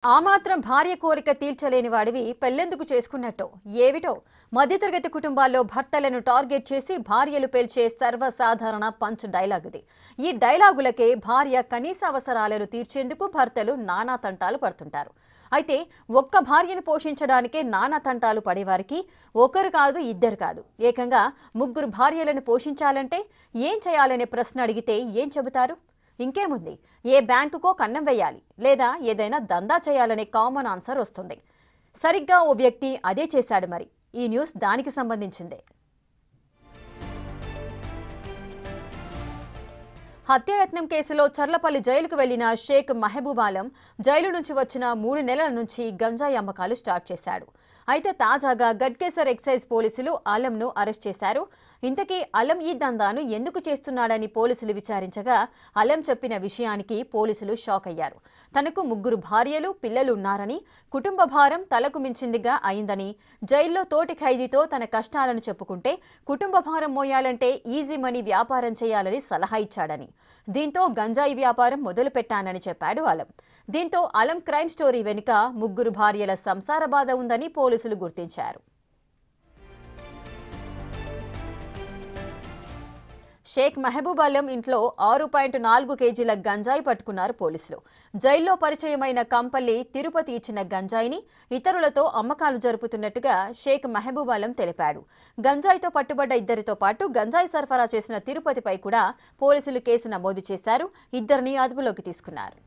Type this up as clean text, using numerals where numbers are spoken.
ఆ మాత్రం భార్య కోరిక తీర్చలేని వాడివి పెళ్లెందుకు చేసుకున్నట్టో ఏవిటో మధ్యతరగతి కుటుంబాల్లో భర్తలను టార్గెట్ చేసి భార్యలు పేల్చే సర్వసాధారణ పంచ్ డైలాగ్ ఇది. ఈ డైలాగులకే భార్య కనీస అవసరాలను తీర్చేందుకు భర్తలు నానా తంటాలు పడుతుంటారు. అయితే ఒక్క భార్యను పోషించడానికే నానా తంటాలు పడేవారికి ఒకరు కాదు ఇద్దరు కాదు ఏకంగా ముగ్గురు భార్యలను పోషించాలంటే ఏం చేయాలనే ప్రశ్న అడిగితే ఏం చెబుతారు? ఇంకేముంది, ఏ బ్యాంకుకో కన్నం వేయాలి లేదా ఏదైనా దందా చేయాలనే కామన్ ఆన్సర్ వస్తుంది. సరిగ్గా ఓ వ్యక్తి అదే చేశాడు. మరి ఈ న్యూస్ దానికి సంబంధించిందే. హత్యాయత్నం కేసులో చర్లపల్లి జైలుకు వెళ్లిన షేక్ మహబూబ్ ఆలం జైలు నుంచి వచ్చిన 3 నెలల నుంచి గంజాయి అమ్మకాలు స్టార్ట్ చేశాడు. అయితే తాజాగా గట్కేసర్ ఎక్సైజ్ పోలీసులు ఆలంను అరెస్ట్ చేశారు. ఇంతకీ అలం ఈ దందాను ఎందుకు చేస్తున్నాడని పోలీసులు విచారించగా అలం చెప్పిన విషయానికి పోలీసులు షాక్ అయ్యారు. తనకు 3 భార్యలు పిల్లలు ఉన్నారని, కుటుంబ భారం తలకు మించిందిగా అయిందని, జైల్లో తోటి ఖైదీతో తన కష్టాలను చెప్పుకుంటే కుటుంబ భారం మోయాలంటే ఈజీ మనీ వ్యాపారం చేయాలని సలహా ఇచ్చాడని, దీంతో గంజాయి వ్యాపారం మొదలు పెట్టానని చెప్పాడు అలం. దీంతో అలం క్రైమ్ స్టోరీ వెనుక 3 భార్యల సంసార బాధ ఉందని పోలీసులు గుర్తించారు. షేక్ మహబూబ్ ఆలం ఇంట్లో 6.4 కేజీల గంజాయి పట్టుకున్నారు పోలీసులు. జైల్లో పరిచయమైన కంపల్లి తిరుపతి ఇచ్చిన గంజాయిని ఇతరులతో అమ్మకాలు జరుపుతున్నట్టుగా షేక్ మహబూబ్ ఆలం తెలిపాడు. గంజాయితో పట్టుబడ్డ ఇద్దరితో పాటు గంజాయి సరఫరా చేసిన తిరుపతిపై కూడా పోలీసులు కేసు నమోదు చేశారు. ఇద్దరిని అదుపులోకి తీసుకున్నారు.